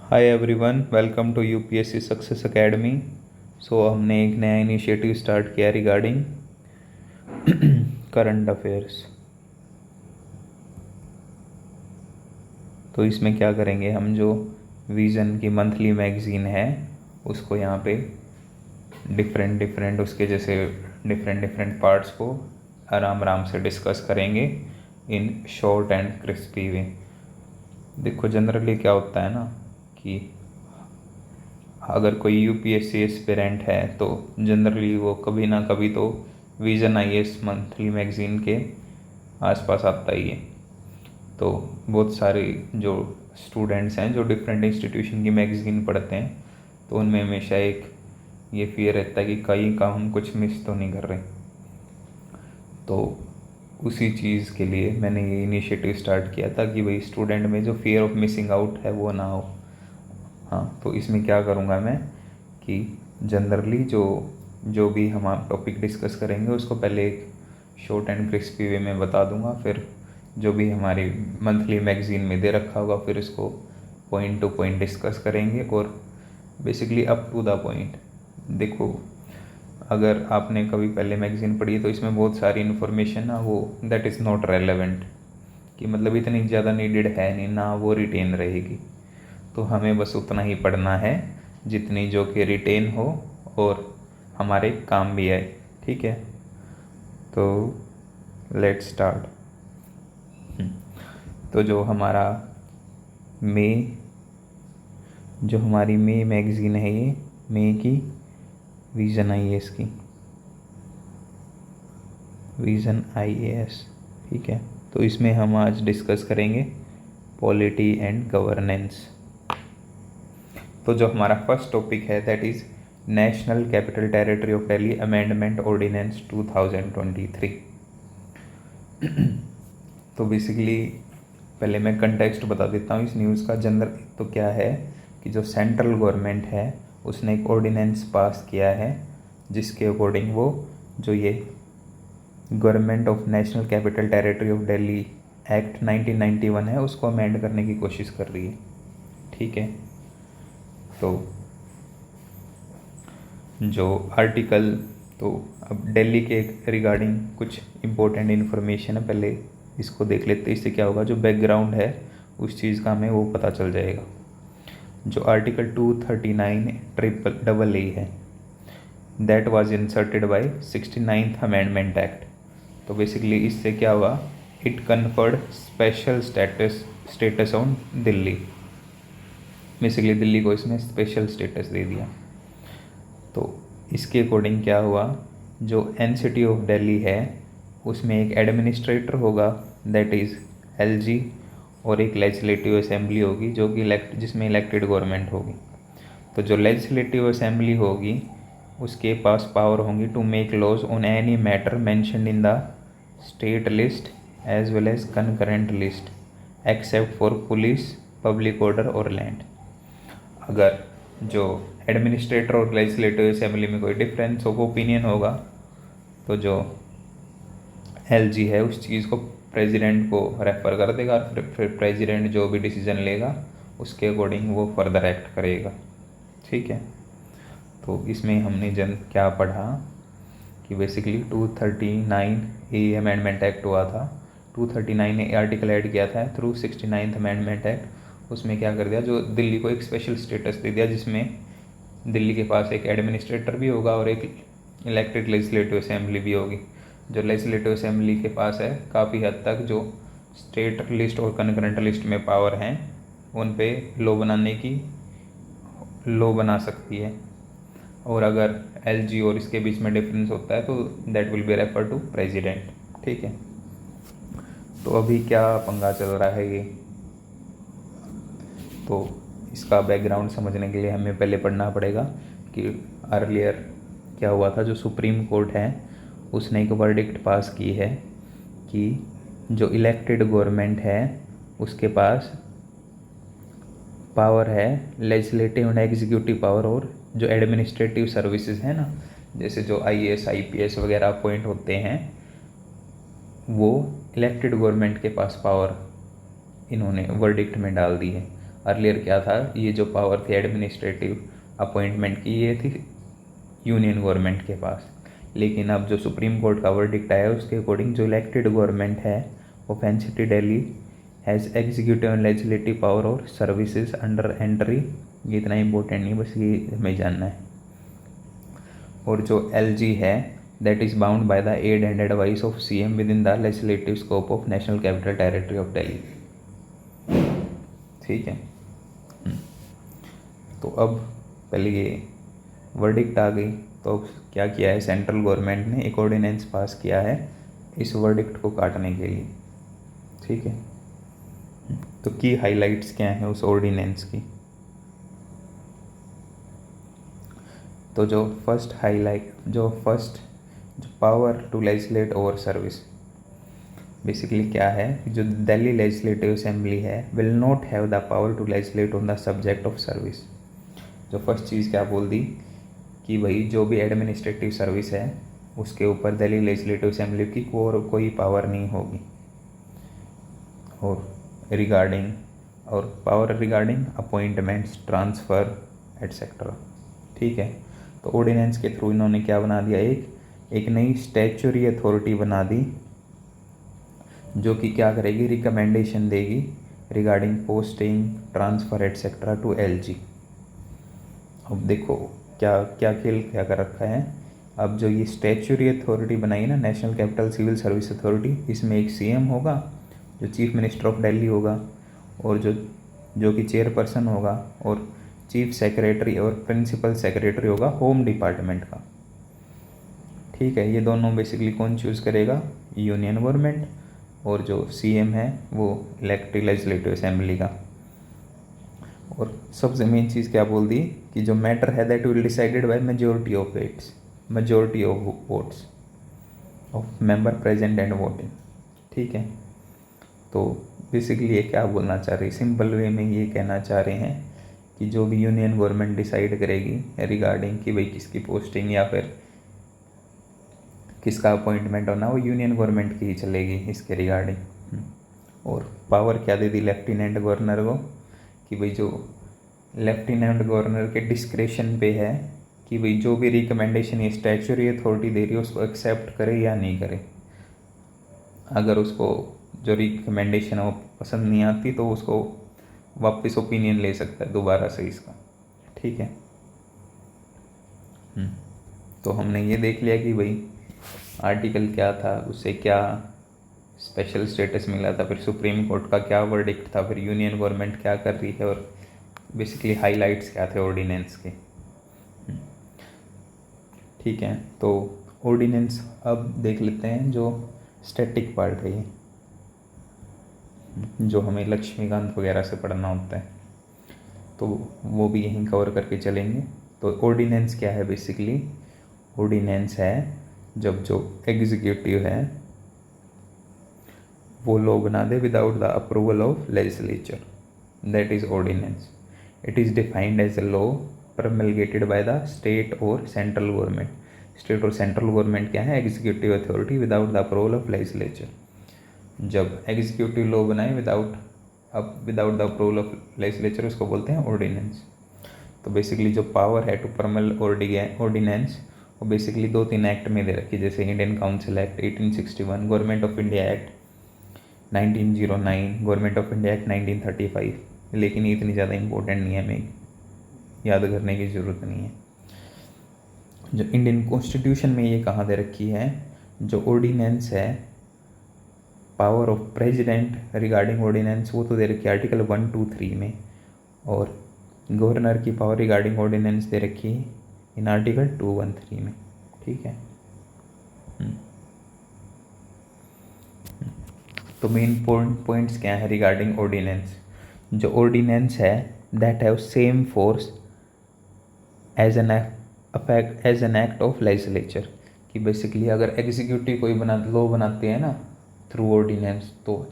Hi everyone, welcome to UPSC success academy. हमने एक नया इनिशिएटिव स्टार्ट किया रिगार्डिंग करंट अफेयर्स। तो इसमें क्या करेंगे, हम जो विज़न की मंथली मैगज़ीन है उसको यहाँ पे डिफरेंट उसके जैसे डिफरेंट पार्ट्स को आराम से डिस्कस करेंगे इन शॉर्ट एंड क्रिस्पी वे। देखो जनरली क्या होता है ना कि अगर कोई यूपीएससी एस्पिरेंट है तो जनरली वो कभी ना कभी तो विज़न आईएएस मंथली मैगज़ीन के आसपास आता ही है। तो बहुत सारे जो स्टूडेंट्स हैं जो डिफरेंट इंस्टीट्यूशन की मैगज़ीन पढ़ते हैं तो उनमें हमेशा एक ये फियर रहता है कि कहीं का हम कुछ मिस तो नहीं कर रहे। तो उसी चीज़ के लिए मैंने ये इनिशिएटिव स्टार्ट किया था कि भाई स्टूडेंट में जो फियर ऑफ मिसिंग आउट है वो ना हो। हाँ, तो इसमें क्या करूँगा मैं कि जनरली जो भी हम आप टॉपिक डिस्कस करेंगे उसको पहले एक शॉर्ट एंड क्रिस्पी वे में बता दूंगा, फिर जो भी हमारी मंथली मैगज़ीन में दे रखा होगा फिर इसको पॉइंट टू पॉइंट डिस्कस करेंगे और basically up to the point. देखो अगर आपने कभी पहले मैगज़ीन पढ़ी है तो इसमें बहुत सारी इन्फॉर्मेशन ना वो दैट इज़ नॉट रेलेवेंट, कि मतलब इतनी ज़्यादा नीडेड है नहीं ना वो रिटेन रहेगी। तो हमें बस उतना ही पढ़ना है जितनी जो कि रिटेन हो और हमारे काम भी आए। ठीक है, तो लेट्स स्टार्ट। तो जो हमारी मे मैगज़ीन है, ये मे की विज़न आईएएस की विज़न आईएएस। ठीक है, तो इसमें हम आज डिस्कस करेंगे पॉलिटी एंड गवर्नेंस। तो जो हमारा फर्स्ट टॉपिक है that is national capital territory of Delhi amendment ordinance 2023। तो बेसिकली पहले मैं कंटेक्स्ट बता देता हूँ इस न्यूज़ का। जनरल तो क्या है कि जो सेंट्रल गवर्नमेंट है उसने एक ऑर्डिनेंस पास किया है जिसके अकॉर्डिंग वो जो ये government of national capital territory of Delhi act 1991 है उसको अमेंड करने की कोशिश कर रही है। ठीक है, तो जो आर्टिकल, तो अब दिल्ली के रिगार्डिंग कुछ इम्पोर्टेंट इन्फॉर्मेशन है, पहले इसको देख लेते हैं। इससे क्या होगा, जो बैकग्राउंड है उस चीज़ का हमें वो पता चल जाएगा। जो आर्टिकल 239 है that was inserted by 69th amendment act. तो बेसिकली इससे क्या हुआ, it conferred special status on Delhi. Basically Delhi को इसने स्पेशल स्टेटस दे दिया। तो इसके अकॉर्डिंग क्या हुआ, जो एनसीटी ऑफ दिल्ली है उसमें एक एडमिनिस्ट्रेटर होगा दैट इज़ एलजी और एक लेजिस्लेटिव असेंबली होगी जो कि जिसमें इलेक्टेड गवर्नमेंट होगी। तो जो लेजिस्लेटिव असेंबली होगी उसके पास पावर होंगी to make laws on any matter mentioned in the state list as well as concurrent list except for police, public order और लैंड। अगर जो एडमिनिस्ट्रेटर और लेजिस्लेटिव असेंबली में कोई डिफरेंस ऑफ ओपिनियन होगा तो जो एलजी है उस चीज़ को प्रेसिडेंट को रेफर कर देगा, फिर प्रेसिडेंट जो भी डिसीजन लेगा उसके अकॉर्डिंग वो फर्दर एक्ट करेगा। ठीक है, तो इसमें हमने क्या पढ़ा कि बेसिकली 239 अमेंडमेंट एक्ट हुआ था। 239 आर्टिकल ऐड किया था थ्रू 69th अमेंडमेंट एक्ट। उसमें क्या कर दिया, जो दिल्ली को एक स्पेशल स्टेटस दे दिया जिसमें दिल्ली के पास एक एडमिनिस्ट्रेटर भी होगा और एक इलेक्टेड लेजिस्लेटिव असेंबली भी होगी। जो लेजिस्लेटिव असेंबली के पास है काफ़ी हद तक जो स्टेट लिस्ट और कनकरेंट लिस्ट में पावर हैं उन पे लॉ बना सकती है। और अगर एलजी और इसके बीच में डिफरेंस होता है तो that will be refer to president. ठीक है, तो अभी क्या पंगा चल रहा है ये, तो इसका बैकग्राउंड समझने के लिए हमें पहले पढ़ना पड़ेगा कि अर्लियर क्या हुआ था। जो सुप्रीम कोर्ट है उसने एक वर्डिक्ट पास की है कि जो इलेक्टेड गवर्नमेंट है उसके पास पावर है लेजिस्लेटिव एंड एग्जीक्यूटिव पावर, और जो एडमिनिस्ट्रेटिव सर्विसेज हैं ना, जैसे जो आईएएस आईपीएस वगैरह अपॉइंट होते हैं वो इलेक्टेड गवर्नमेंट के पास पावर इन्होंने वर्डिक्ट में डाल दी है। अर्लियर क्या था, ये जो पावर थी एडमिनिस्ट्रेटिव अपॉइंटमेंट की, ये थी यूनियन गवर्नमेंट के पास। लेकिन अब जो सुप्रीम कोर्ट का वर्डिक्ट आया उसके अकॉर्डिंग जो इलेक्टेड गवर्नमेंट है of NCT Delhi has executive and legislative power और सर्विसेज अंडर एंट्री, ये इतना इंपॉर्टेंट नहीं, बस ये हमें जानना है। और जो एलजी है that is bound by the aid and advice of CM within the legislative scope of national capital territory of Delhi. ठीक है। तो अब पहले ये वर्डिक्ट आ गई, तो अब क्या किया है सेंट्रल गवर्नमेंट ने एक ऑर्डिनेंस पास किया है इस वर्डिक्ट को काटने के लिए। ठीक है। तो की हाइलाइट्स क्या हैं उस ऑर्डिनेंस की, तो जो first power to legislate over service, basically क्या है कि जो दिल्ली लेजिस्लेटिव असेंबली है will not have the power to legislate on the subject of service. जो फर्स्ट चीज़ क्या बोल दी कि भाई जो भी एडमिनिस्ट्रेटिव सर्विस है उसके ऊपर दिल्ली लेजिस्लेटिव असेंबली की कोई पावर नहीं होगी। और power regarding appointments, transfer etcetera. ठीक है। तो ऑर्डिनेंस के थ्रू इन्होंने क्या बना दिया, एक नई स्टैच्यूटरी अथॉरिटी बना दी जो कि क्या करेगी, रिकमेंडेशन देगी regarding posting, transfer etcetera to LG. अब देखो क्या खेल क्या कर रखा है। अब जो ये स्टैच्यूटरी अथॉरिटी बनाई ना, national capital civil service authority, इसमें एक सीएम होगा जो चीफ मिनिस्टर ऑफ दिल्ली होगा, और जो कि चेयरपर्सन होगा, और चीफ सेक्रेटरी और प्रिंसिपल सेक्रेटरी होगा होम डिपार्टमेंट का। ठीक है। ये दोनों बेसिकली कौन चूज़ करेगा, यूनियन गवर्नमेंट, और जो सीएम है वो इलेक्टेड लेजिस्लेटिव असेंबली का। और सबसे मेन चीज़ क्या बोल दी कि जो मैटर है that will decided by majority of votes of member present and voting. ठीक है। तो बेसिकली ये क्या बोलना चाह रही, सिंपल वे में ये कहना चाह रहे हैं कि जो भी यूनियन गवर्नमेंट डिसाइड करेगी रिगार्डिंग कि भाई किसकी पोस्टिंग या फिर किसका अपॉइंटमेंट होना, वो यूनियन गवर्नमेंट की ही चलेगी इसके रिगार्डिंग। और पावर क्या दे दी लेफ्टिनेंट गवर्नर को कि भाई जो लेफ्टिनेंट गवर्नर के डिस्क्रेशन पे है कि भाई जो भी रिकमेंडेशन ये स्टैच्यूटरी अथॉरिटी दे रही है उसको एक्सेप्ट करे या नहीं करे। अगर उसको जो रिकमेंडेशन है वो पसंद नहीं आती तो उसको वापस ओपिनियन ले सकता है दोबारा से इसका। ठीक है। तो हमने ये देख लिया कि भाई आर्टिकल क्या था, उससे क्या स्पेशल स्टेटस मिला था, फिर सुप्रीम कोर्ट का क्या वर्डिक्ट था, फिर यूनियन गवर्नमेंट क्या कर रही है, और बेसिकली हाइलाइट्स क्या थे ऑर्डिनेंस के। ठीक है। तो ऑर्डिनेंस अब देख लेते हैं जो स्टैटिक पार्ट है, ये जो हमें लक्ष्मीकांत वगैरह से पढ़ना होता है, तो वो भी यहीं कवर करके चलेंगे। तो ऑर्डिनेंस क्या है, बेसिकली ऑर्डिनेंस है जब जो एग्जीक्यूटिव है वो लॉ बना दे without the approval of legislature, that is ordinance. It is defined as a law promulgated by the state और सेंट्रल गवर्नमेंट। स्टेट और सेंट्रल गवर्नमेंट क्या है, executive authority without the approval of legislature. जब executive law बनाए without the approval of legislature उसको बोलते हैं ordinance. तो बेसिकली जो पावर है टू प्रमल ऑर्डिनेंस वो बेसिकली 2-3 एक्ट में दे रखी, जैसे Indian council act 1861, government of India act 1909, government of India act 1935। लेकिन ये इतनी ज़्यादा इंपॉर्टेंट नहीं है, हमें याद करने की ज़रूरत नहीं है। जो इंडियन कॉन्स्टिट्यूशन में ये कहाँ दे रखी है, जो ऑर्डिनेंस है power of president regarding ordinance वो तो दे रखी है आर्टिकल 1, 2, 3 में, और गवर्नर की पावर रिगार्डिंग ऑर्डिनेंस दे रखी है इन आर्टिकल 2, 1, 3 में। ठीक है। तो मेन पॉइंट्स क्या है रिगार्डिंग ऑर्डिनेंस। जो ऑर्डिनेंस है that have same force as an act of legislature, कि बेसिकली अगर एग्जीक्यूटिव कोई लॉ बनाते हैं ना थ्रू ऑर्डिनेंस, तो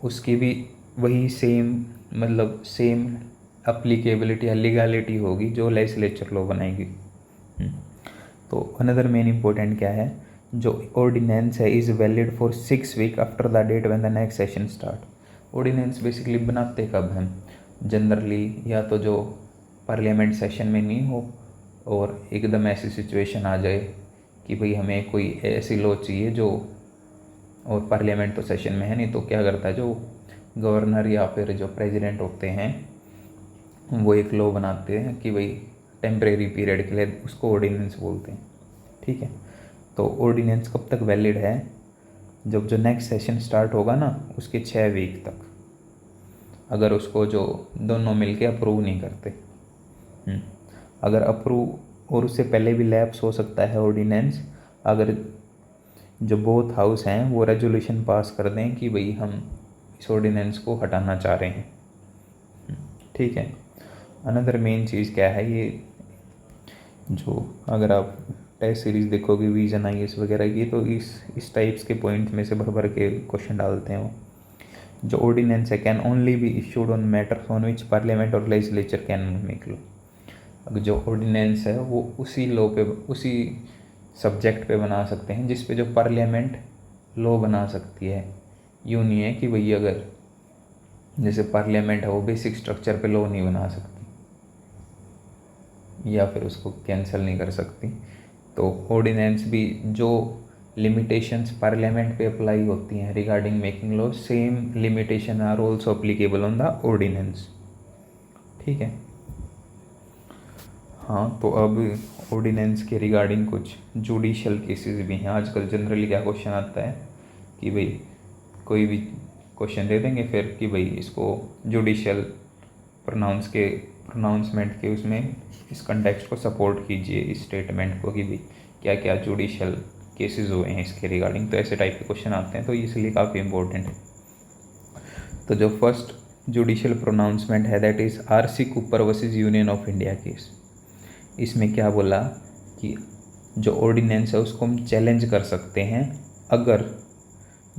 उसकी भी वही सेम अप्लीकेबिलिटी या लीगलिटी होगी जो लेजिस्लेचर लॉ बनाएगी। तो अनदर मेन इम्पोर्टेंट क्या है, जो ऑर्डिनेंस है is valid for 6 week after the date when the next session start. Ordinance basically बनाते कब हैं, जनरली या तो जो पार्लियामेंट सेशन में नहीं हो और एकदम ऐसी सिचुएशन आ जाए कि भाई हमें कोई ऐसी लॉ चाहिए जो, और पार्लियामेंट तो सेशन में है नहीं, तो क्या करता है जो गवर्नर या फिर जो प्रेसिडेंट होते हैं वो एक लॉ बनाते हैं कि भाई टेम्परेरी पीरियड के लिए, उसको ऑर्डिनेंस बोलते हैं। ठीक है, तो ऑर्डिनेंस कब तक वैलिड है? जब जो नेक्स्ट सेशन स्टार्ट होगा ना उसके 6 वीक तक, अगर उसको जो दोनों मिलके अप्रूव नहीं करते। अगर अप्रूव, और उससे पहले भी लैप्स हो सकता है ऑर्डिनेंस, अगर जो बोथ हाउस हैं वो रेजोल्यूशन पास कर दें कि भाई हम इस ऑर्डिनेंस को हटाना चाह रहे हैं। ठीक है, अनदर मेन चीज़ क्या है, ये जो अगर आप टेस्ट सीरीज़ देखोगे विजन IAS वगैरह की, तो इस टाइप्स के पॉइंट्स में से भर भर के क्वेश्चन डालते हैं वो। जो ऑर्डिनेंस है can only be issued on matters on which parliament और लेजिस्लेचर कैन मेक लॉ। अगर जो ऑर्डिनेंस है वो उसी लॉ पे, उसी सब्जेक्ट पे बना सकते हैं जिस पे जो पार्लियामेंट लॉ बना सकती है। यूँ नहीं है कि भाई अगर जैसे पार्लियामेंट है वो बेसिक स्ट्रक्चर पे लॉ नहीं बना सकती या फिर उसको कैंसिल नहीं कर सकती। तो ऑर्डिनेंस भी जो लिमिटेशंस पार्लियामेंट पे अप्लाई होती हैं regarding making law, same limitation are also applicable on the ordinance. ठीक है, हाँ, तो अब ऑर्डिनेंस के रिगार्डिंग कुछ जुडिशियल केसेस भी हैं। आजकल जनरली क्या क्वेश्चन आता है कि भाई कोई भी क्वेश्चन दे देंगे फिर कि भाई इसको जुडिशियल प्रोनाउंसमेंट के उसमें इस कंटेक्स्ट को सपोर्ट कीजिए, इस स्टेटमेंट को कि भाई क्या क्या जुडिशियल केसेस हुए हैं इसके रिगार्डिंग। तो ऐसे टाइप के क्वेश्चन आते हैं, तो इसलिए काफ़ी इंपॉर्टेंट है। तो जो फर्स्ट जुडिशियल प्रोनाउंसमेंट है that is RC Cooper versus union of India case. इसमें क्या बोला कि जो ऑर्डिनेंस है उसको हम चैलेंज कर सकते हैं अगर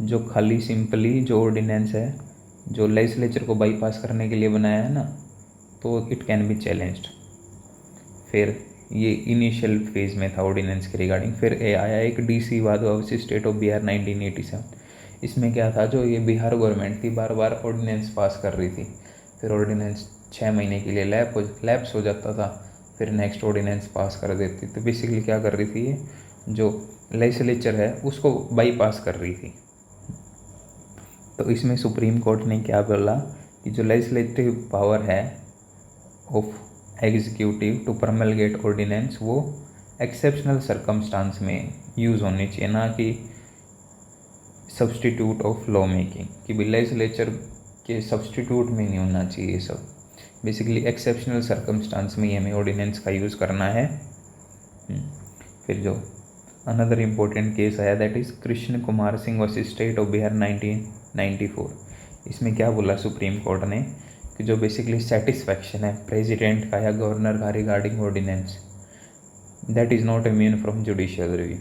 जो खाली सिंपली जो ऑर्डिनेंस है जो लेजिस्लेचर को बाईपास करने के लिए बनाया है ना, तो इट कैन बी चैलेंज्ड। फिर ये इनिशियल फेज में था ऑर्डिनेंस के रिगार्डिंग। फिर आया एक DC Wadhwa versus state of Bihar 1987। इसमें क्या था, जो ये बिहार गवर्नमेंट थी बार बार ऑर्डिनेंस पास कर रही थी, फिर ऑर्डिनेंस 6 महीने के लिए लैप्स हो जाता था, फिर नेक्स्ट ऑर्डिनेंस पास कर देती। तो बेसिकली क्या कर रही थी, ये जो लेजिस्लेचर है उसको बाईपास कर रही थी। तो इसमें सुप्रीम कोर्ट ने क्या बोला कि जो लेजिस्लेटिव पावर है of executive to promulgate ordinance वो एक्सेप्शनल सर्कमस्टांस में यूज़ होनी चाहिए, ना कि सब्सटीट्यूट ऑफ लॉ मेकिंग, कि भाई लेजिस्लेचर के सब्सटीट्यूट में नहीं होना चाहिए ये सब। बेसिकली एक्सेप्शनल सर्कमस्टांस में ही हमें ऑर्डिनेंस का यूज़ करना है। फिर जो अनदर इम्पोर्टेंट केस आया that is Krishna Kumar Singh versus state of Bihar 1994। इसमें क्या बोला सुप्रीम कोर्ट ने कि जो बेसिकली सेटिस्फैक्शन है प्रेसिडेंट का या गवर्नर का regarding ordinance that is not immune from judicial review,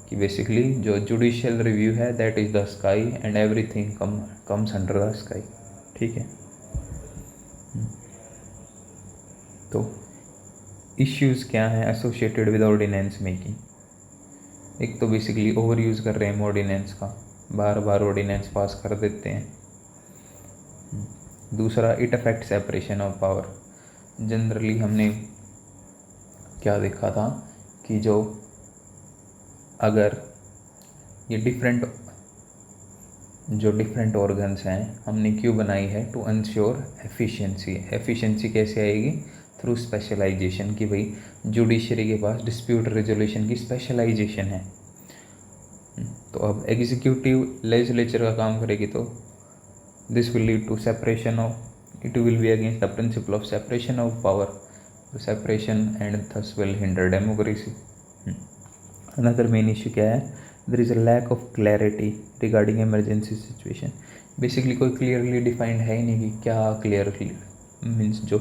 कि बेसिकली जो जुडिशियल रिव्यू है that is the sky and everything comes under the sky. ठीक है, तो इश्यूज़ क्या हैं एसोसिएटेड विद ऑर्डिनेंस मेकिंग। एक तो बेसिकली ओवर यूज़ कर रहे हैं ऑर्डिनेंस का, बार बार ऑर्डिनेंस पास कर देते हैं। दूसरा, it affect separation of power. Generally हमने क्या देखा था कि जो अगर ये डिफरेंट ऑर्गन्स हैं हमने क्यों बनाई है, टू इंश्योर एफिशिएंसी। एफिशिएंसी कैसे आएगी, थ्रू स्पेशलाइजेशन, कि भाई जुडिशरी के पास डिस्प्यूट रेजोल्यूशन की स्पेशलाइजेशन है। तो अब एग्जीक्यूटिव लेजिस्लेचर का काम करेगी तो this will lead to separation of, it will be against the principle of separation of power, separation and thus will hinder democracy. Another main issue क्या है, there is a lack of clarity regarding emergency situation. Basically कोई clearly defined है ही नहीं कि क्या clear means जो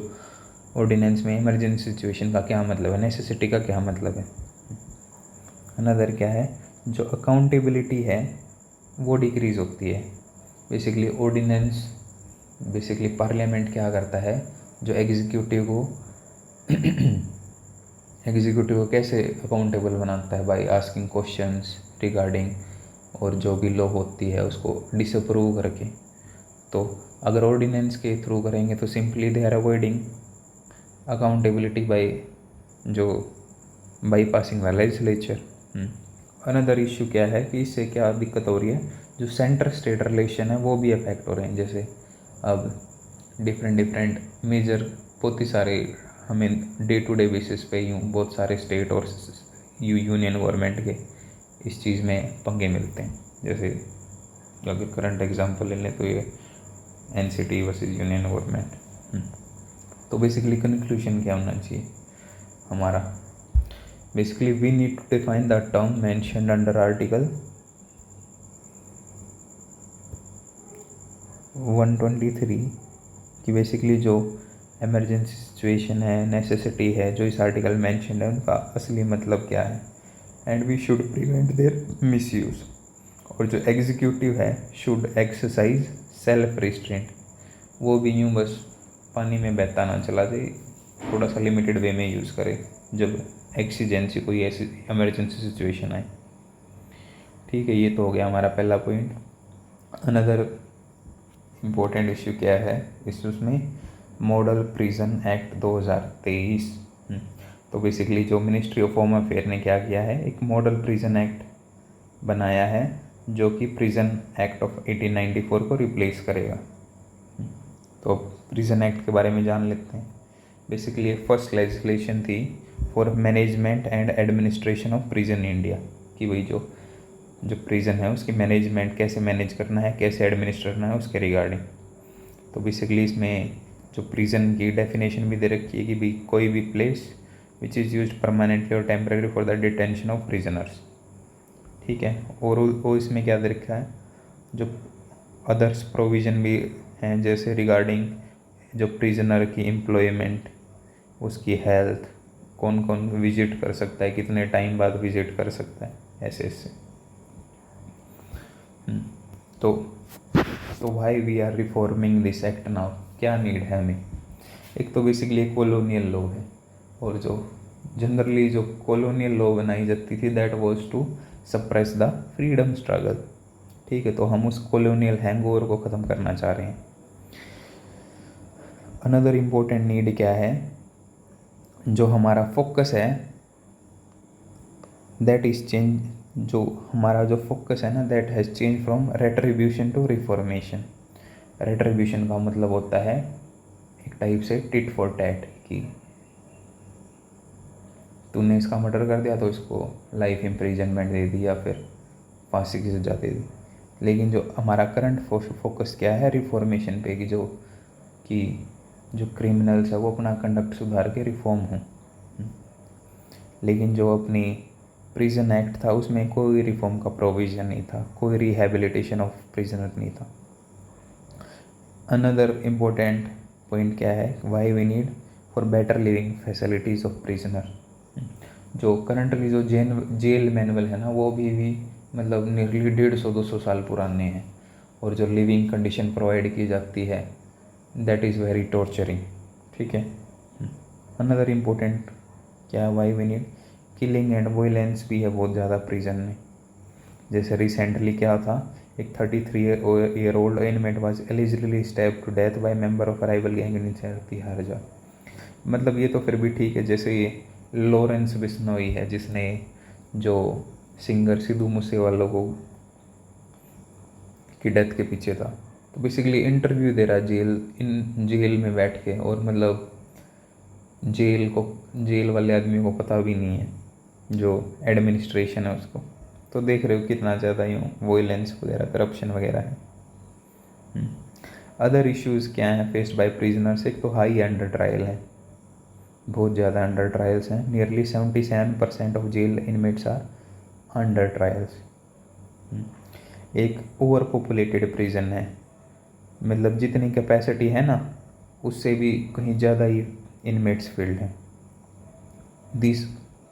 ordinance में इमरजेंसी सिचुएशन का क्या मतलब है, नेसेसिटी का क्या मतलब है। अनदर क्या है, जो अकाउंटेबिलिटी है वो डिक्रीज़ होती है। बेसिकली ऑर्डिनेंस, बेसिकली पार्लियामेंट क्या करता है, जो एग्जीक्यूटिव को कैसे अकाउंटेबल बनाता है, बाय आस्किंग क्वेश्चंस रिगार्डिंग, और जो भी लॉ होती है उसको डिसअप्रूव करके। तो अगर ऑर्डिनेंस के थ्रू करेंगे तो simply they are avoiding accountability जो bypassing the legislature. Another issue क्या है कि इससे क्या दिक्कत हो रही है, जो सेंटर स्टेट रिलेशन है वो भी अफेक्ट हो रहे हैं। जैसे अब डिफरेंट मेजर बहुत ही सारे हमें डे टू डे बेसिस पे यूँ बहुत सारे स्टेट और यूनियन गवर्नमेंट के इस चीज़ में पंगे मिलते हैं। जैसे अगर करंट एग्जांपल ले लें तो ये एनसीटी वर्सेस यूनियन गवर्नमेंट। तो बेसिकली कंक्लूजन क्या होना चाहिए हमारा, basically we need to define the term mentioned under article 123 कि बेसिकली जो इमरजेंसी सिचुएशन है, नेसेसिटी है, जो इस आर्टिकल मेंशन्ड है उनका असली मतलब क्या है, and we should prevent their misuse. और जो एग्जीक्यूटिव है शुड एक्सरसाइज सेल्फ रिस्ट्रेंट, वो भी यूँ बस पानी में बहता ना चला जाए, थोड़ा सा लिमिटेड वे में यूज़ करे जब एक्सीजेंसी कोई ऐसी इमरजेंसी सिचुएशन आए। ठीक है, ये तो हो गया हमारा पहला पॉइंट। अनदर इम्पोर्टेंट इश्यू क्या है इसमें, मॉडल प्रिजन एक्ट 2023। तो बेसिकली जो मिनिस्ट्री ऑफ होम अफेयर ने क्या किया है, एक मॉडल प्रिजन एक्ट बनाया है जो कि प्रिजन एक्ट ऑफ 1894 को रिप्लेस करेगा। तो प्रिजन एक्ट के बारे में जान लेते हैं। बेसिकली फर्स्ट लेजिस्लेशन थी for management and administration of prison India, कि वही जो प्रिजन है उसकी मैनेजमेंट कैसे मैनेज करना है, कैसे एडमिनिस्ट्रेट करना है उसके रिगार्डिंग। तो बेसिकली इसमें जो प्रिजन की डेफिनेशन भी दे रखी है कि भाई कोई भी place which is used permanently और temporary for the detention of prisoners. ठीक है, और वो इसमें क्या दे रखा है, जो अदर्स प्रोविज़न भी हैं जैसे रिगार्डिंग जो प्रिजनर की एम्प्लॉयमेंट, उसकी हेल्थ, कौन कौन विजिट कर सकता है, कितने टाइम बाद विजिट कर सकता है, ऐसे तो why we are reforming this act now, क्या नीड है हमें। एक तो बेसिकली कॉलोनियल लॉ है, और जो जनरली जो कॉलोनियल लॉ बनाई जाती थी that was to suppress the freedom struggle. ठीक है, तो हम उस कॉलोनियल हैंगओवर को ख़त्म करना चाह रहे हैं। अनदर इम्पोर्टेंट नीड क्या है, जो हमारा फोकस है दैट इज चेंज, जो हमारा जो फोकस है ना that has change from retribution to reformation. Retribution का मतलब होता है एक टाइप से टिट फॉर टैट, कि तूने इसका मर्डर कर दिया तो इसको लाइफ इम्प्रिजनमेंट दे दी या फिर फांसी की सजा दे दी। लेकिन जो हमारा करंट फोकस क्या है, रिफॉर्मेशन पे, कि जो क्रिमिनल्स है वो अपना कंडक्ट सुधार के रिफॉर्म हों। लेकिन जो अपनी प्रिजन एक्ट था उसमें कोई रिफॉर्म का प्रोविज़न नहीं था, कोई रिहेबिलिटेशन ऑफ प्रिजनर नहीं था। अनदर इम्पोर्टेंट पॉइंट क्या है, why we need for better living facilities of prisoner. जो करंटली जो जेल मैनुअल है ना वो भी मतलब नियरली 150-200 साल पुराने हैं, और जो लिविंग कंडीशन प्रोवाइड की जाती है दैट इज़ वेरी टॉर्चरिंग। ठीक है, अनदर इम्पोर्टेंट क्या है, why we need, killing and violence भी है बहुत ज़्यादा प्रिजन में। जैसे रिसेंटली क्या था, एक 33-year-old inmate was allegedly stabbed to death by member of rival gang in Tihar. मतलब ये तो फिर भी ठीक है, जैसे ये लॉरेंस बिश्नोई है जिसने जो सिंगर सिद्धू मूसेवाला को की डेथ के पीछे था। तो बेसिकली इंटरव्यू दे रहा जेल में बैठ के, और मतलब जेल वाले आदमी को पता भी नहीं है जो एडमिनिस्ट्रेशन है उसको। तो देख रहे हो कितना ज़्यादा यूँ वॉयलेंस वगैरह, करप्शन वगैरह है। अदर इश्यूज़ क्या हैं फेस्ड बाय प्रिजनर्स, एक तो हाई अंडर ट्रायल है, बहुत ज़्यादा अंडर ट्रायल्स हैं। Nearly 77% of jail inmates are under trials. एक ओवर पॉपुलेटेड प्रिजन है, मतलब जितनी कैपेसिटी है ना उससे भी कहीं ज़्यादा ही इनमेट्स फील्ड हैं।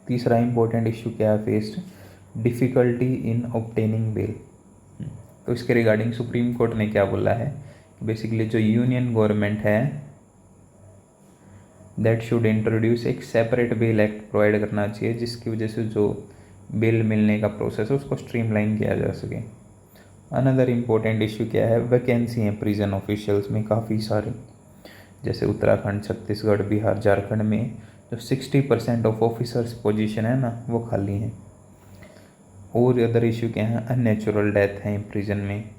तीसरा इम्पोर्टेंट इशू क्या है faced, difficulty in obtaining bail. तो इसके रिगार्डिंग सुप्रीम कोर्ट ने क्या बोला है, बेसिकली जो यूनियन गवर्नमेंट है दैट शुड इंट्रोड्यूस एक सेपरेट बेल एक्ट प्रोवाइड करना चाहिए, जिसकी वजह से जो बेल मिलने का प्रोसेस है उसको स्ट्रीमलाइन किया जा सके। अनदर इम्पोर्टेंट इशू क्या है, वैकेंसी है प्रिजन ऑफिशियल्स में काफ़ी सारे, जैसे उत्तराखंड, छत्तीसगढ़, बिहार, झारखंड में जो 60% ऑफ ऑफिसर्स पोजीशन है ना वो खाली हैं। और अदर इशू क्या है, अननेचुरल डेथ है प्रिजन में,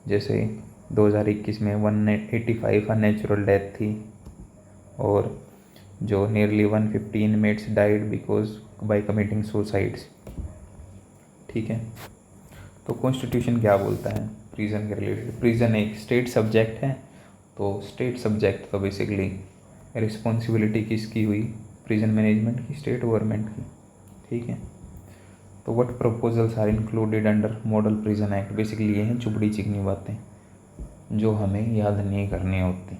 जैसे 2021 में 185 अननेचुरल डेथ थी, और जो nearly 150 inmates died because by committing suicides. ठीक है, तो कॉन्स्टिट्यूशन क्या बोलता है प्रिजन के रिलेटेड। प्रिजन एक स्टेट सब्जेक्ट है, तो स्टेट सब्जेक्ट तो बेसिकली रिस्पॉन्सिबिलिटी किसकी हुई, प्रिजन मैनेजमेंट की, स्टेट गवर्नमेंट की। ठीक है, तो what proposals are included under model prison act, basically ये हैं चुपड़ी चिकनी बातें जो हमें याद नहीं करनी होती।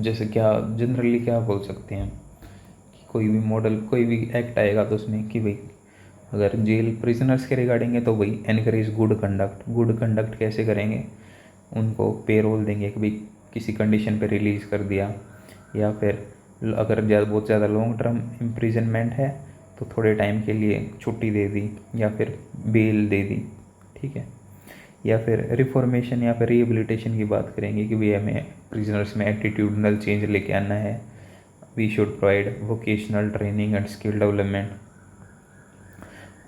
जैसे क्या जनरली क्या बोल सकते हैं कि कोई भी मॉडल, कोई भी एक्ट आएगा तो उसमें कि भाई अगर जेल प्रिजनर्स के रिगार्डिंग है तो भाई encourage good conduct. Good conduct कैसे करेंगे, उनको पेरोल देंगे कि भाई किसी कंडीशन पे रिलीज़ कर दिया, या फिर अगर बहुत ज़्यादा लॉन्ग टर्म इम्प्रिजनमेंट है तो थोड़े टाइम के लिए छुट्टी दे दी या फिर बेल दे दी। ठीक है, या फिर रिफॉर्मेशन या फिर रिहेबिलिटेशन की बात करेंगे कि भाई हमें प्रिजनर्स में एटीट्यूडनल चेंज लेके आना है, we should provide vocational training and skill development.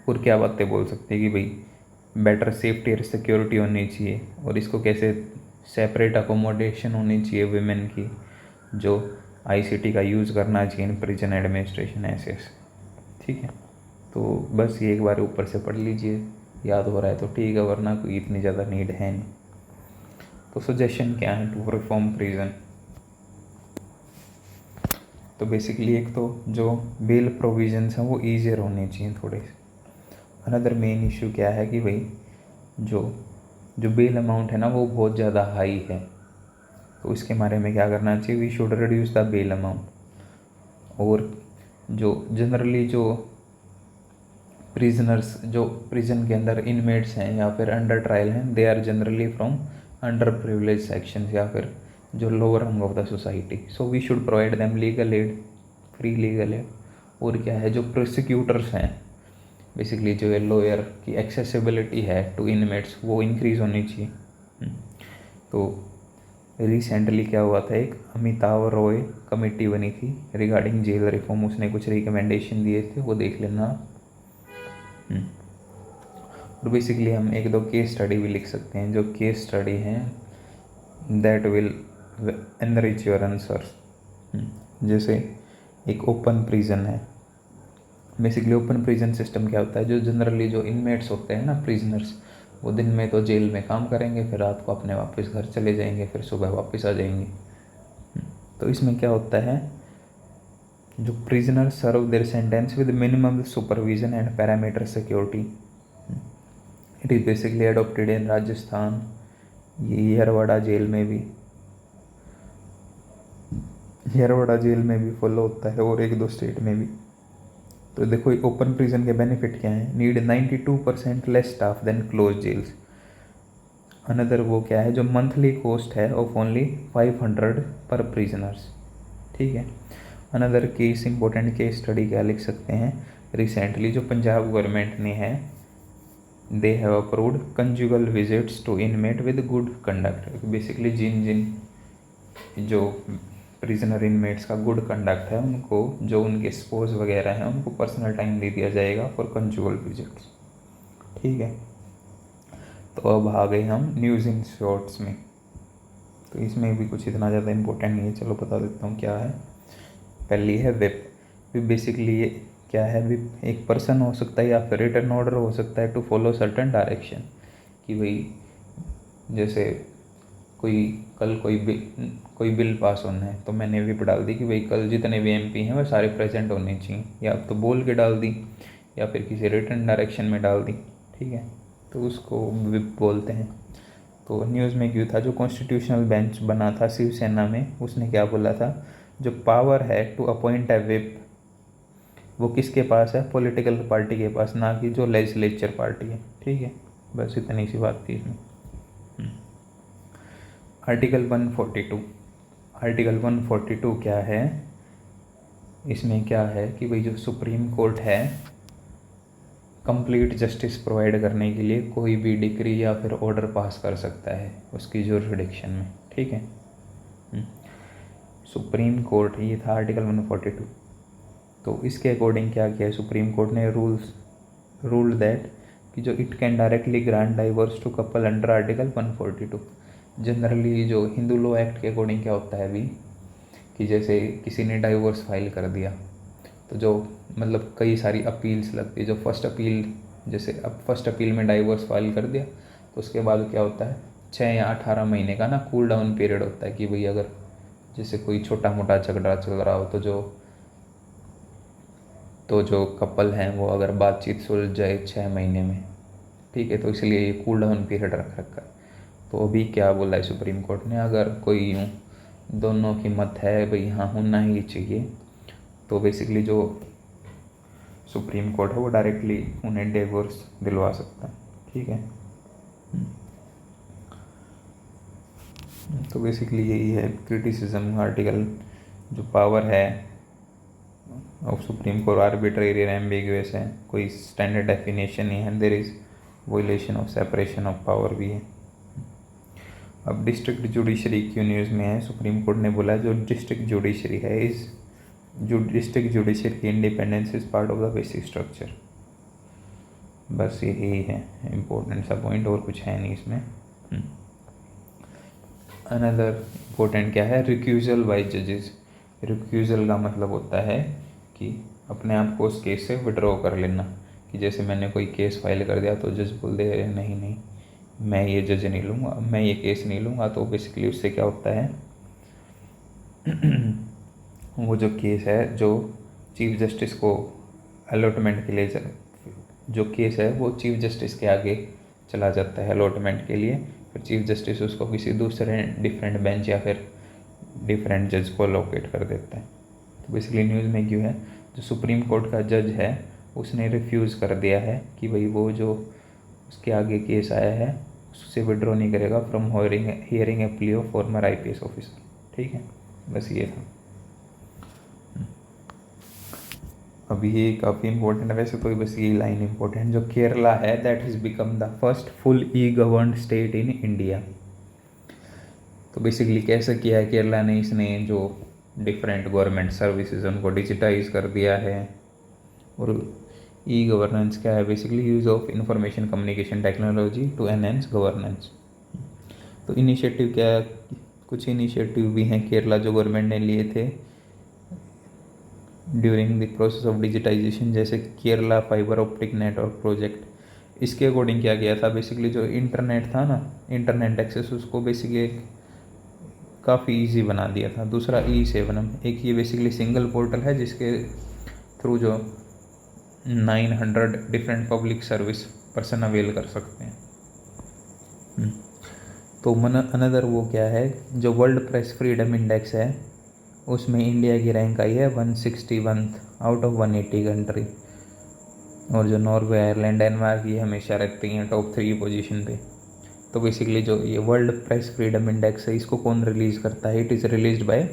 और क्या बातें बोल सकते हैं कि भाई बेटर सेफ्टी और सिक्योरिटी होनी चाहिए, और इसको कैसे सेपरेट अकोमोडेशन होनी चाहिए वुमेन की, जो आईसीटी का यूज़ करना चाहिए इन प्रिजन एडमिनिस्ट्रेशन ऐसे। ठीक है, तो बस ये एक बार ऊपर से पढ़ लीजिए, याद हो रहा है तो ठीक है, वरना कोई इतनी ज़्यादा नीड है नहीं। तो सजेशन क्या है टू रिफॉर्म प्रिजन, तो बेसिकली एक तो जो बेल प्रोविजंस हैं वो ईजियर होने चाहिए थोड़े से। अनदर मेन इशू क्या है कि भाई जो जो बेल अमाउंट है ना वो बहुत ज़्यादा हाई है, तो इसके बारे में क्या करना चाहिए, we should reduce the bail amount. और जो जनरली जो प्रिजनर्स जो प्रिजन के अंदर इनमेट्स हैं या फिर अंडर ट्रायल हैं, they are generally from under privilege sections या फिर जो lower rung of the society, so we should provide them legal aid, free legal aid. और क्या है, जो प्रोसिक्यूटर्स हैं बेसिकली जो लॉयर की एक्सेसिबिलिटी है टू इनमेट्स वो इंक्रीज़ होनी चाहिए। तो रिसेंटली क्या हुआ था, एक अमिताभ रॉय कमेटी बनी थी रिगार्डिंग जेल रिफॉर्म, उसने कुछ रिकमेंडेशन दिए थे, वो देख लेना। और बेसिकली हम एक दो केस स्टडी भी लिख सकते हैं, जो केस स्टडी हैं that will enrich your answers. जैसे एक ओपन प्रिजन है, बेसिकली ओपन प्रिजन सिस्टम क्या होता है, जो जनरली जो इनमेट्स होते हैं ना प्रिजनर्स, वो दिन में तो जेल में काम करेंगे, फिर रात को अपने वापस घर चले जाएंगे, फिर सुबह वापस आ जाएंगे। तो इसमें क्या होता है, जो prisoner serve their sentence with minimum supervision and parameter security. It is basically adopted in Rajasthan, ये येरवाड़ा जेल में भी फॉलो होता है, और एक दो स्टेट में भी। तो देखो ओपन प्रिजन के बेनिफिट क्या हैं, need 92% less staff than close jails. Another वो क्या है, जो मंथली कॉस्ट है ऑफ ओनली 500 पर प्रिजनर्स। ठीक है, another case important case study क्या लिख सकते हैं, रिसेंटली जो पंजाब गवर्नमेंट ने है, they have approved conjugal visits to inmate with good conduct. Basically जिन जो प्रिजनर इनमेट्स का गुड कंडक्ट है, उनको जो उनके स्पोज वगैरह हैं उनको पर्सनल टाइम दे दिया जाएगा फॉर कंजुगल विजिट्स। ठीक है, तो अब आ गए हम न्यूज़ इन शॉर्ट्स में। तो इसमें भी कुछ इतना ज़्यादा इम्पोर्टेंट नहीं है, चलो बता देता हूँ क्या है। पहली है विप। विप बेसिकली ये क्या है, विप एक पर्सन हो सकता है या फिर रिटर्न ऑर्डर हो सकता है टू फॉलो सर्टन डायरेक्शन, कि भाई जैसे कल कोई बिल पास होना है तो मैंने विप डाल दी कि भाई कल जितने भी एमपी हैं वो सारे प्रेजेंट होने चाहिए, या तो बोल के डाल दी या फिर किसी रिटर्न डायरेक्शन में डाल दी। ठीक है, तो उसको विप बोलते हैं। तो न्यूज़ में क्यों था, जो कॉन्स्टिट्यूशनल बेंच बना था शिवसेना में, उसने क्या बोला था, जो पावर है टू अपॉइंट ए विप वो किसके पास है, पॉलिटिकल पार्टी के पास, ना कि जो लेजिस्लेचर पार्टी है। ठीक है, बस इतनी सी बात थी इसमें। आर्टिकल 142 क्या है, इसमें क्या है कि भाई जो सुप्रीम कोर्ट है कंप्लीट जस्टिस प्रोवाइड करने के लिए कोई भी डिक्री या फिर ऑर्डर पास कर सकता है उसकी जुरिसडिक्शन में, ठीक है। सुप्रीम कोर्ट, ये था आर्टिकल 142। तो इसके अकॉर्डिंग क्या किया है सुप्रीम कोर्ट ने, रूल्ड दैट कि जो it can directly grant divorce to couple under article 142। Generally जो हिंदू लॉ एक्ट के अकॉर्डिंग क्या होता है अभी कि जैसे किसी ने डाइवोर्स फाइल कर दिया तो जो मतलब कई सारी अपील्स लगती है, जो फर्स्ट अपील, जैसे अब फर्स्ट अपील में डाइवोर्स फाइल कर दिया तो उसके बाद क्या होता है 6 या 18 महीने का ना कूल डाउन पीरियड होता है कि भाई अगर जैसे कोई छोटा मोटा झगड़ा चल रहा हो तो जो कपल हैं वो अगर बातचीत सुलझ जाए 6 महीने में, ठीक है, तो इसलिए ये कूल डाउन पीरियड रख रखा है। तो अभी क्या बोला है सुप्रीम कोर्ट ने, अगर कोई यूँ दोनों की मत है भाई हाँ होना ही चाहिए तो बेसिकली जो सुप्रीम कोर्ट है वो डायरेक्टली उन्हें डिवोर्स दिलवा सकता है, ठीक है। तो बेसिकली यही है क्रिटिसिज्म आर्टिकल, जो पावर है of supreme court arbitrary and ambiguous है, कोई स्टैंडर्ड डेफिनेशन नहीं है, there is violation of separation of power भी है। अब डिस्ट्रिक्ट जुडिशरी क्यों न्यूज़ में है, सुप्रीम कोर्ट ने बोला जो डिस्ट्रिक्ट जुडिशरी है डिस्ट्रिक्ट जुडिशरी की independence is part of the basic structure. बस यही है इम्पोर्टेंट सा पॉइंट, और कुछ है नहीं इसमें। अनदर इम्पोर्टेंट क्या है, रिक्यूजल बाय जजेस। रिक्यूजल का मतलब होता है कि अपने आप को उस केस से विड्रॉ कर लेना, कि जैसे मैंने कोई केस फाइल कर दिया तो जज बोल दे नहीं मैं ये जज नहीं लूँगा, मैं ये केस नहीं लूँगा, तो बेसिकली उससे क्या होता है वो जो केस है जो चीफ जस्टिस को अलॉटमेंट के लिए जो केस है वो चीफ जस्टिस के आगे चला जाता है अलॉटमेंट के लिए, फिर चीफ जस्टिस उसको किसी दूसरे डिफरेंट बेंच या फिर डिफरेंट जज को अलोकेट कर देता है। तो बेसिकली न्यूज़ में क्यों है, जो सुप्रीम कोर्ट का जज है उसने रिफ्यूज़ कर दिया है कि भाई वो जो उसके आगे केस आया है उससे विड्रॉ नहीं करेगा from hearing A plea of former IPS officer, ठीक है। बस ये था। अभी ये काफ़ी इंपॉर्टेंट है वैसे तो, बस ये लाइन इंपॉर्टेंट, जो केरला है that has become the first full e-governed state in India. तो बेसिकली कैसे किया है केरला ने, इसने जो डिफरेंट गवर्नमेंट सर्विसेज उनको डिजिटाइज कर दिया है। और ई गवर्नेंस क्या है, basically use of information communication technology to enhance governance. तो इनिशिएटिव क्या, कुछ इनिशिएटिव भी हैं केरला जो गवर्नमेंट ने लिए थे during the process of digitization, जैसे Kerala fibre optic network project. इसके अकॉर्डिंग क्या किया था, बेसिकली जो इंटरनेट था ना, इंटरनेट एक्सेस, उसको बेसिकली काफ़ी इजी बना दिया था। दूसरा E7M, एक ये बेसिकली सिंगल पोर्टल है जिसके थ्रू जो 900 different public service person avail कर सकते हैं। तो अनदर वो क्या है, जो वर्ल्ड प्रेस फ्रीडम इंडेक्स है उसमें इंडिया की रैंक आई है 161 आउट ऑफ 180 कंट्री। और जो नॉर्वे, आयरलैंड, डेनमार्क ये हमेशा रहती हैं टॉप 3 पोजीशन पे। तो बेसिकली जो ये वर्ल्ड प्रेस फ्रीडम इंडेक्स है इसको कौन रिलीज़ करता है, it is released by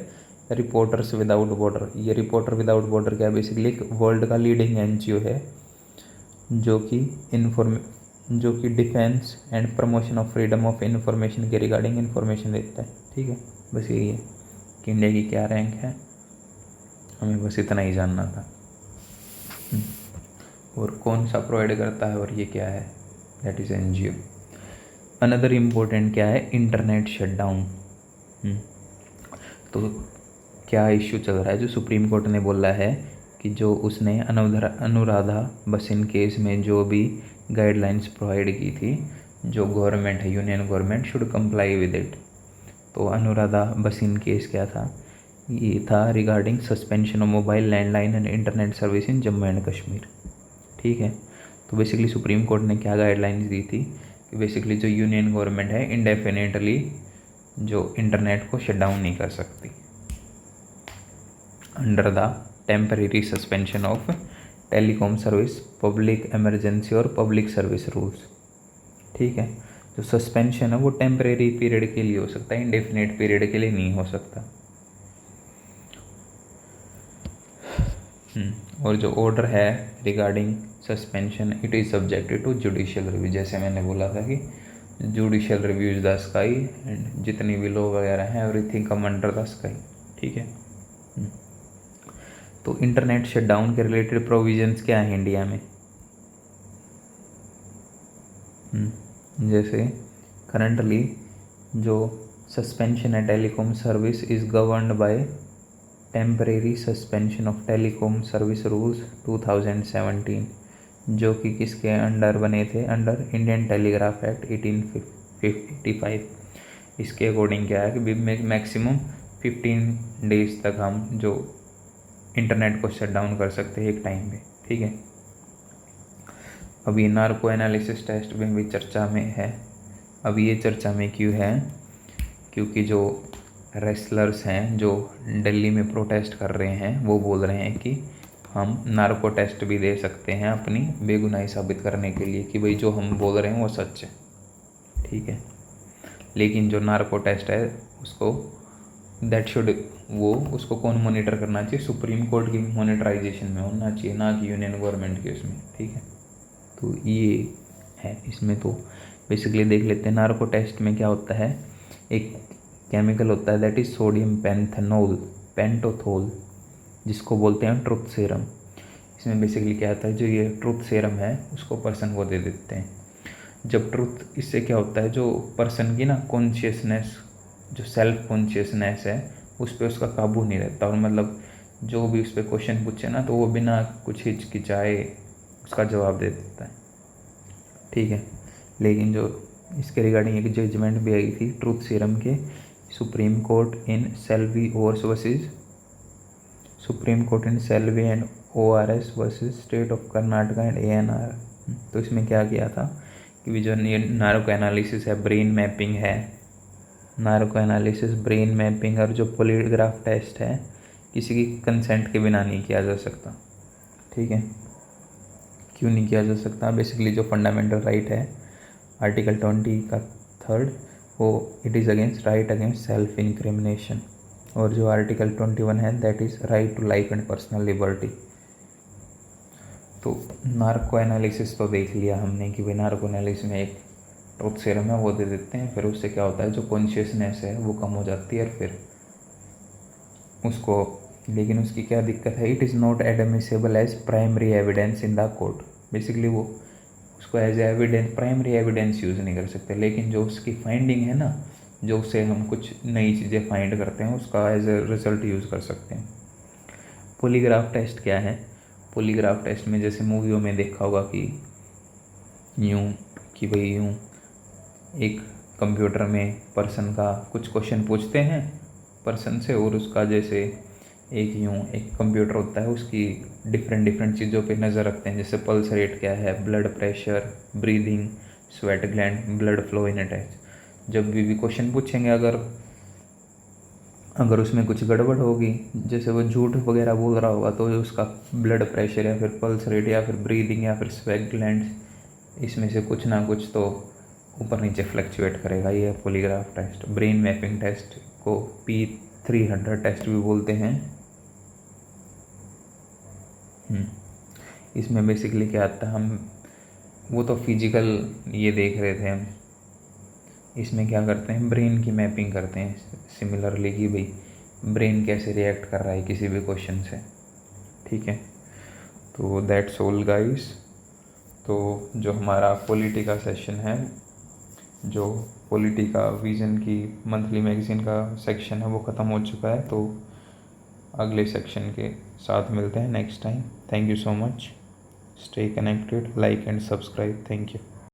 reporters without border. ये रिपोर्टर विदाउट बॉर्डर क्या है, बेसिकली एक वर्ल्ड का लीडिंग NGO है जो कि defence and promotion of freedom of information के रिगार्डिंग इन्फॉर्मेशन देता है, ठीक है। बस यही है कि इंडिया की क्या रैंक है, हमें बस इतना ही जानना था। और कौन सा प्रोवाइड करता है और ये क्या है, that is NGO। Another important क्या है, इंटरनेट शटडाउन। तो क्या इश्यू चल रहा है, जो सुप्रीम कोर्ट ने बोला है कि जो उसने अनुराधा बसिन केस में जो भी गाइडलाइंस प्रोवाइड की थी, जो गवर्नमेंट है, union government should comply with it. तो अनुराधा बसिन केस क्या था, ये था regarding suspension of mobile, landline and internet service in Jammu and Kashmir, ठीक है। तो बेसिकली सुप्रीम कोर्ट ने क्या गाइडलाइंस दी थी कि बेसिकली जो यूनियन गवर्नमेंट है इंडेफिनेटली जो इंटरनेट को शट डाउन नहीं कर सकती under the temporary suspension of telecom service, public emergency और पब्लिक सर्विस रूल्स, ठीक है। जो सस्पेंशन है वो टेम्परेरी पीरियड के लिए हो सकता है, इंडेफिनेट पीरियड के लिए नहीं हो सकता। और जो ऑर्डर है regarding suspension it is subjected to judicial review, जैसे मैंने बोला था कि judicial review is the sky and जितनी भी लॉ वगैरह हैं everything come under the sky. ठीक है। तो इंटरनेट शटडाउन के रिलेटेड प्रोविजंस क्या है इंडिया में? जैसे करंटली जो सस्पेंशन है telecom service is governed by temporary suspension of telecom service rules 2017, जो कि किसके अंडर बने थे? Under Indian telegraph act 1885। इसके अकॉर्डिंग क्या है कि मैक्सिमम 15 डेज तक हम जो इंटरनेट को शट डाउन कर सकते हैं एक टाइम पे। ठीक है। अभी नार्को एनालिसिस टेस्ट में भी चर्चा में है। अब ये चर्चा में क्यों है? क्योंकि जो रेसलर्स हैं जो दिल्ली में प्रोटेस्ट कर रहे हैं वो बोल रहे हैं कि हम नार्को टेस्ट भी दे सकते हैं अपनी बेगुनाही साबित करने के लिए कि भाई जो हम बोल रहे हैं वो सच है। ठीक है। लेकिन जो नार्को टेस्ट है उसको उसको कौन मॉनिटर करना चाहिए? सुप्रीम कोर्ट की मॉनिटराइजेशन में होना चाहिए, ना कि यूनियन गवर्नमेंट के उसमें। ठीक है। तो ये है इसमें। तो बेसिकली देख लेते हैं नार्को टेस्ट में क्या होता है। एक केमिकल होता है दैट इज़ सोडियम पेंटोथोल, जिसको बोलते हैं ट्रुथ सीरम। इसमें बेसिकली क्या होता है, जो ये ट्रुथ सीरम है उसको पर्सन को दे देते हैं। जब ट्रुथ, इससे क्या होता है जो पर्सन की ना कॉन्शियसनेस, जो सेल्फ कॉन्शियसनेस है उस पर उसका काबू नहीं रहता, और मतलब जो भी उस पर क्वेश्चन पूछे ना तो वो बिना कुछ हिचकिचाए उसका जवाब दे देता है। ठीक है। लेकिन जो इसके रिगार्डिंग एक जजमेंट भी आई थी ट्रुथ सीरम के, supreme court in Selvi and ORS versus state of Karnataka and ANR। तो इसमें क्या किया था कि जो नार्को एनालिसिस है, ब्रेन मैपिंग है, नार्को एनालिसिस, ब्रेन मैपिंग और जो पॉलीग्राफ टेस्ट है किसी की कंसेंट के बिना नहीं किया जा सकता। ठीक है। क्यों नहीं किया जा सकता? बेसिकली जो फंडामेंटल राइट है आर्टिकल 20 का 3rd, वो it is against right against self incrimination, और जो आर्टिकल 21 है that is right to life and personal liberty. तो नार्को एनालिसिस तो देख लिया हमने कि भाई नार्को एनालिसिस में एक ट्रुथ सीरम है वो दे देते हैं, फिर उससे क्या होता है जो कॉन्शियसनेस है वो कम हो जाती है, और फिर उसको, लेकिन उसकी क्या दिक्कत है, it is not admissible as primary evidence in the court. Basically वो उसको as evidence, primary evidence use नहीं कर सकते, लेकिन जो उसकी फाइंडिंग है ना, जो उससे हम कुछ नई चीज़ें फाइंड करते हैं उसका एज ए रिजल्ट यूज़ कर सकते हैं। पॉलीग्राफ टेस्ट क्या है? पॉलीग्राफ टेस्ट में जैसे मूवियों में देखा होगा कि यूँ एक कंप्यूटर में पर्सन का कुछ क्वेश्चन पूछते हैं पर्सन से, और उसका जैसे एक कंप्यूटर होता है उसकी डिफरेंट चीज़ों पे नज़र रखते हैं, जैसे पल्स रेट क्या है, blood pressure, breathing, sweat gland, blood flow in attach. जब भी क्वेश्चन पूछेंगे अगर उसमें कुछ गड़बड़ होगी, जैसे वो झूठ वगैरह बोल रहा होगा, तो उसका ब्लड प्रेशर या फिर पल्स रेट या फिर ब्रीदिंग या फिर स्वेट ग्लैंड, इसमें से कुछ ना कुछ तो ऊपर नीचे फ्लक्चुएट करेगा। ये polygraph test. Brain mapping test को P300 टेस्ट भी बोलते हैं। इसमें बेसिकली क्या आता है, हम वो तो फिजिकल ये देख रहे थे हम, इसमें क्या करते हैं ब्रेन की मैपिंग करते हैं सिमिलरली कि भाई ब्रेन कैसे रिएक्ट कर रहा है किसी भी क्वेश्चन से। ठीक है। तो दैट्स ऑल गाइस। तो जो हमारा पॉलिटिका सेशन है, जो पॉलिटिका विजन की मंथली मैगज़ीन का सेक्शन है वो ख़त्म हो चुका है। तो अगले सेक्शन के साथ मिलते हैं next time. Thank you so much. Stay connected, like and subscribe. Thank you.